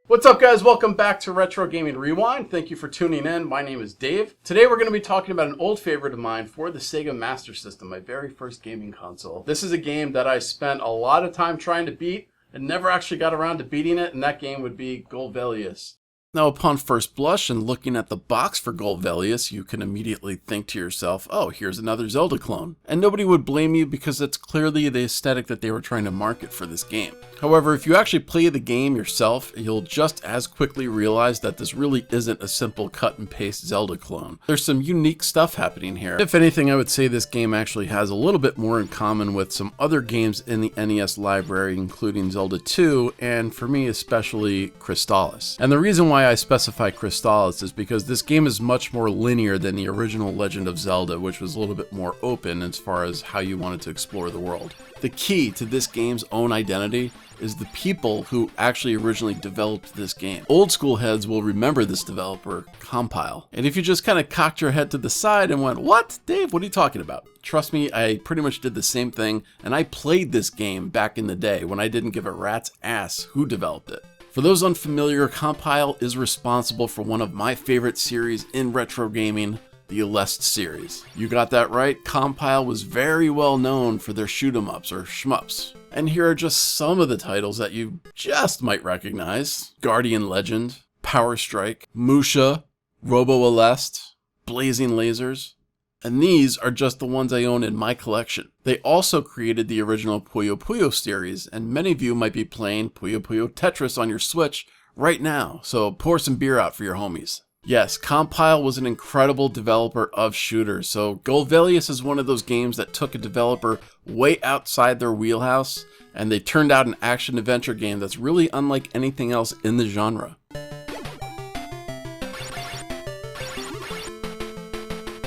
What's up, guys? Welcome back to Retro Gaming Rewind. Thank you for tuning in. My name is Dave. Today we're going to be talking about an old favorite of mine for the Sega Master System, my very first gaming console. This is a game that I spent a lot of time trying to beat and never actually got around to beating it, and that game would be Golvellius. Now, upon first blush and looking at the box for Golvellius, you can immediately think to yourself, oh, here's another Zelda clone. And nobody would blame you because it's clearly the aesthetic that they were trying to market for this game. However, if you actually play the game yourself, you'll just as quickly realize that this really isn't a simple cut and paste Zelda clone. There's some unique stuff happening here. If anything, I would say this game actually has a little bit more in common with some other games in the NES library, including Zelda 2, and for me especially Crystallis. And the reason why I specify Crystallis is because this game is much more linear than the original Legend of Zelda, which was a little bit more open as far as how you wanted to explore the world. The key to this game's own identity is the people who actually originally developed this game. Old school heads will remember this developer, Compile. And if you just kind of cocked your head to the side and went, "What? Dave, what are you talking about?" Trust me, I pretty much did the same thing, and I played this game back in the day when I didn't give a rat's ass who developed it. For those unfamiliar, Compile is responsible for one of my favorite series in retro gaming, the Alias series. You got that right, Compile was very well known for their shoot-em-ups or shmups. And here are just some of the titles that you just might recognize: Guardian Legend, Power Strike, Musha, Robo Aleste, Blazing Lasers. And these are just the ones I own in my collection. They also created the original Puyo Puyo series, and many of you might be playing Puyo Puyo Tetris on your Switch right now, so pour some beer out for your homies. Yes, Compile was an incredible developer of shooters, so Golvellius is one of those games that took a developer way outside their wheelhouse, and they turned out an action-adventure game that's really unlike anything else in the genre.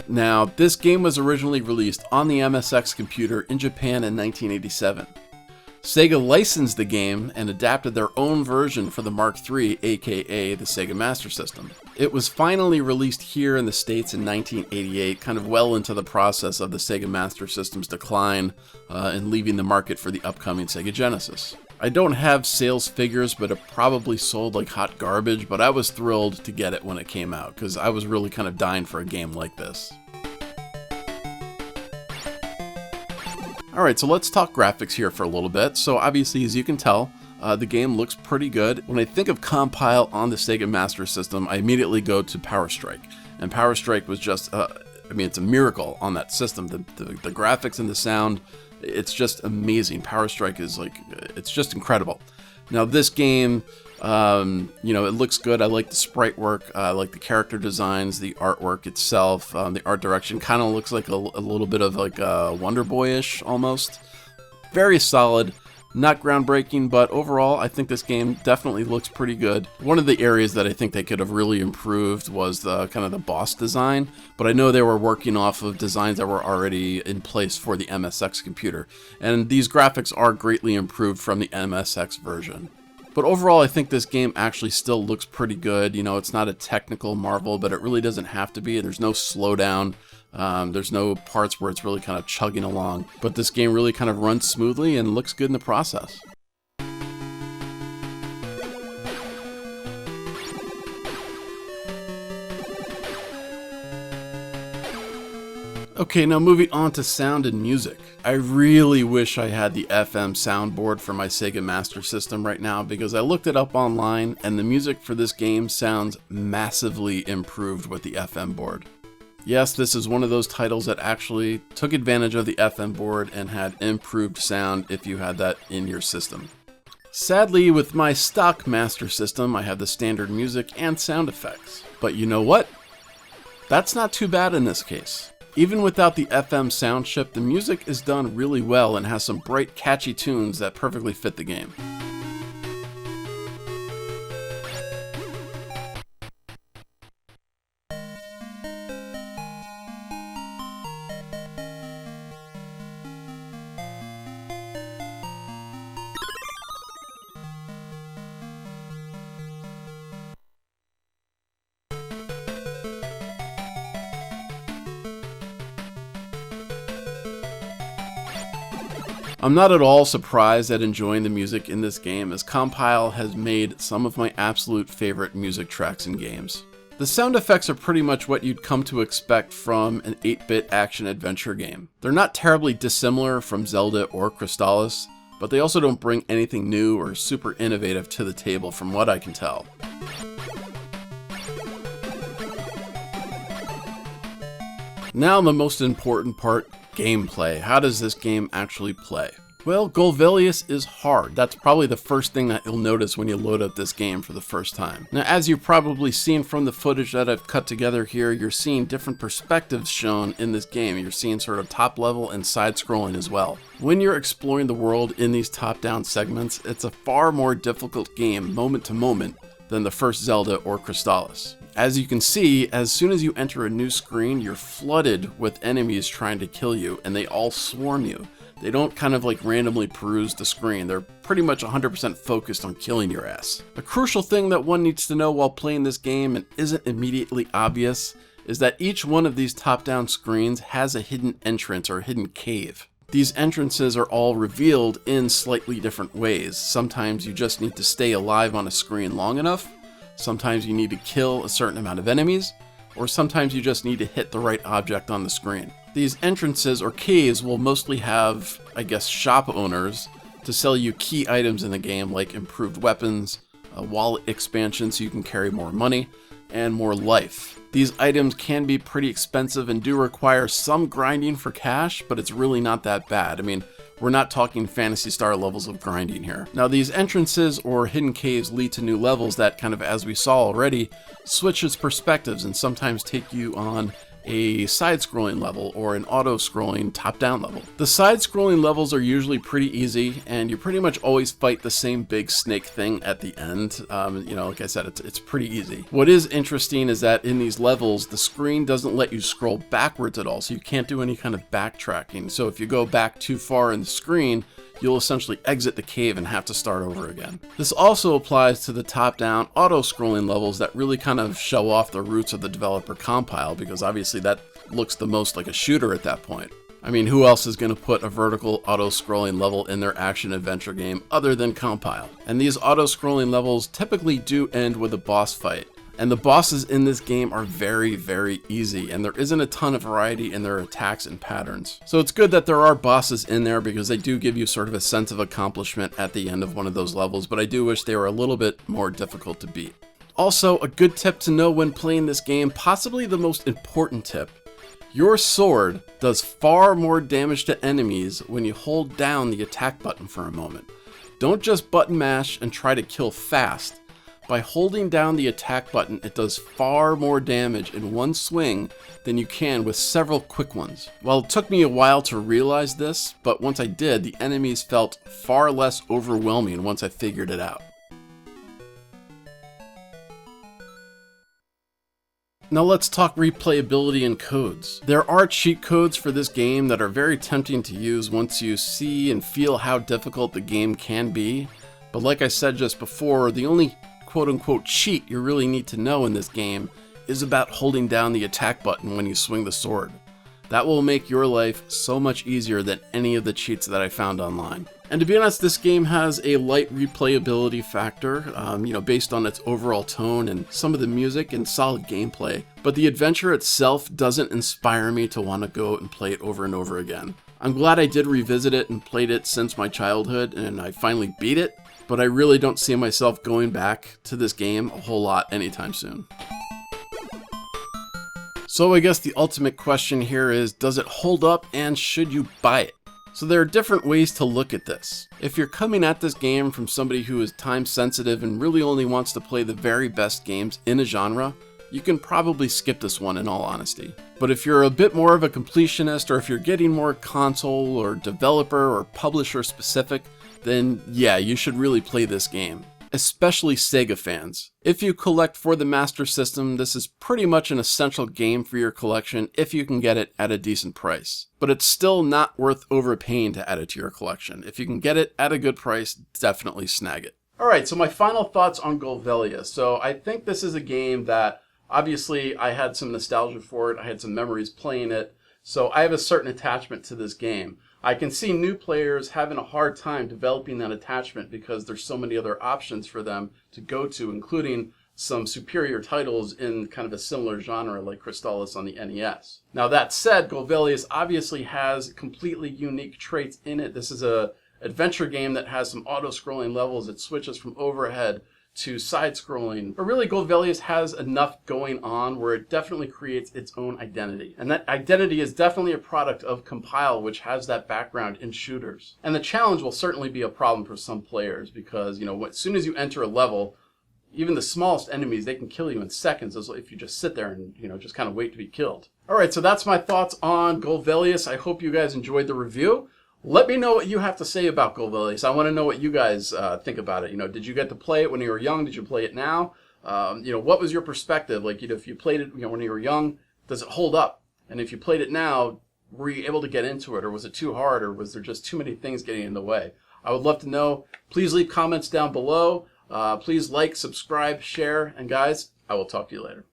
Now, this game was originally released on the MSX computer in Japan in 1987. Sega licensed the game and adapted their own version for the Mark III, aka the Sega Master System. It was finally released here in the States in 1988, kind of well into the process of the Sega Master System's decline and leaving the market for the upcoming Sega Genesis. I don't have sales figures, but it probably sold like hot garbage, but I was thrilled to get it when it came out, because I was really kind of dying for a game like this. Alright, so let's talk graphics here for a little bit. So obviously, as you can tell, the game looks pretty good. When I think of Compile on the Sega Master System, I immediately go to Power Strike. And Power Strike was just, it's a miracle on that system. The graphics and the sound, it's just amazing. Power Strike is it's just incredible. Now this game, it looks good. I like the sprite work. I like the character designs, the artwork itself. The art direction kind of looks like a little bit of like Wonder Boy-ish almost. Very solid. Not groundbreaking, but overall, I think this game definitely looks pretty good. One of the areas that I think they could have really improved was the kind of the boss design, but I know they were working off of designs that were already in place for the MSX computer, and these graphics are greatly improved from the MSX version. But overall, I think this game actually still looks pretty good. You know, it's not a technical marvel, but it really doesn't have to be. There's no slowdown. There's no parts where it's really kind of chugging along. But this game really kind of runs smoothly and looks good in the process. Okay, now moving on to sound and music. I really wish I had the FM soundboard for my Sega Master System right now, because I looked it up online and the music for this game sounds massively improved with the FM board. Yes, this is one of those titles that actually took advantage of the FM board and had improved sound if you had that in your system. Sadly, with my stock Master System, I have the standard music and sound effects. But you know what? That's not too bad in this case. Even without the FM sound chip, the music is done really well and has some bright, catchy tunes that perfectly fit the game. I'm not at all surprised at enjoying the music in this game, as Compile has made some of my absolute favorite music tracks in games. The sound effects are pretty much what you'd come to expect from an 8-bit action-adventure game. They're not terribly dissimilar from Zelda or Crystalis, but they also don't bring anything new or super innovative to the table from what I can tell. Now the most important part, gameplay. How does this game actually play? Well, Golvellius is hard. That's probably the first thing that you'll notice when you load up this game for the first time. Now, as you've probably seen from the footage that I've cut together here, you're seeing different perspectives shown in this game. You're seeing sort of top level and side scrolling as well. When you're exploring the world in these top-down segments, it's a far more difficult game moment to moment than the first Zelda or Crystalis. As you can see, as soon as you enter a new screen, you're flooded with enemies trying to kill you, and they all swarm you. They don't kind of like randomly peruse the screen. They're pretty much 100% focused on killing your ass. A crucial thing that one needs to know while playing this game and isn't immediately obvious is that each one of these top-down screens has a hidden entrance or hidden cave. These entrances are all revealed in slightly different ways. Sometimes you just need to stay alive on a screen long enough. Sometimes you need to kill a certain amount of enemies, or sometimes you just need to hit the right object on the screen. These entrances or caves will mostly have, I guess, shop owners to sell you key items in the game, like improved weapons, a wallet expansion so you can carry more money, and more life. These items can be pretty expensive and do require some grinding for cash, but it's really not that bad. I mean, we're not talking Phantasy Star levels of grinding here. Now, these entrances or hidden caves lead to new levels that kind of, as we saw already, switches perspectives and sometimes take you on a side-scrolling level or an auto-scrolling top-down level. The side-scrolling levels are usually pretty easy, and you pretty much always fight the same big snake thing at the end. Like I said, it's pretty easy. What is interesting is that in these levels, the screen doesn't let you scroll backwards at all, so you can't do any kind of backtracking. So if you go back too far in the screen, you'll essentially exit the cave and have to start over again. This also applies to the top-down auto-scrolling levels that really kind of show off the roots of the developer Compile, because obviously that looks the most like a shooter at that point. I mean, who else is going to put a vertical auto-scrolling level in their action-adventure game other than Compile? And these auto-scrolling levels typically do end with a boss fight. And the bosses in this game are very, very easy, and there isn't a ton of variety in their attacks and patterns. So it's good that there are bosses in there because they do give you sort of a sense of accomplishment at the end of one of those levels, but I do wish they were a little bit more difficult to beat. Also, a good tip to know when playing this game, possibly the most important tip: your sword does far more damage to enemies when you hold down the attack button for a moment. Don't just button mash and try to kill fast. By holding down the attack button, it does far more damage in one swing than you can with several quick ones. Well, it took me a while to realize this, but once I did, the enemies felt far less overwhelming once I figured it out. Now let's talk replayability and codes. There are cheat codes for this game that are very tempting to use once you see and feel how difficult the game can be, but like I said just before, the only quote-unquote cheat you really need to know in this game is about holding down the attack button when you swing the sword. That will make your life so much easier than any of the cheats that I found online. And to be honest, this game has a light replayability factor, based on its overall tone and some of the music and solid gameplay, but the adventure itself doesn't inspire me to want to go and play it over and over again. I'm glad I did revisit it and played it since my childhood, and I finally beat it, but I really don't see myself going back to this game a whole lot anytime soon. So I guess the ultimate question here is, does it hold up and should you buy it? So there are different ways to look at this. If you're coming at this game from somebody who is time sensitive and really only wants to play the very best games in a genre, you can probably skip this one in all honesty. But if you're a bit more of a completionist, or if you're getting more console or developer or publisher specific, then yeah, you should really play this game. Especially Sega fans. If you collect for the Master System, this is pretty much an essential game for your collection if you can get it at a decent price. But it's still not worth overpaying to add it to your collection. If you can get it at a good price, definitely snag it. Alright, so my final thoughts on Golvellius. So I think this is a game that, obviously, I had some nostalgia for it. I had some memories playing it. So I have a certain attachment to this game. I can see new players having a hard time developing that attachment because there's so many other options for them to go to, including some superior titles in kind of a similar genre like Crystalis on the NES. Now that said, Golvellius obviously has completely unique traits in it. This is a adventure game that has some auto-scrolling levels. It switches from overhead to side-scrolling. But really, Golvellius has enough going on where it definitely creates its own identity. And that identity is definitely a product of Compile, which has that background in shooters. And the challenge will certainly be a problem for some players because, as soon as you enter a level, even the smallest enemies, they can kill you in seconds if you just sit there and, just kind of wait to be killed. All right, so that's my thoughts on Golvellius. I hope you guys enjoyed the review. Let me know what you have to say about Golvellius. I want to know what you guys think about it. Did you get to play it when you were young? Did you play it now? What was your perspective? Like, if you played it, when you were young, does it hold up? And if you played it now, were you able to get into it, or was it too hard, or was there just too many things getting in the way? I would love to know. Please leave comments down below. Please like, subscribe, share, and guys, I will talk to you later.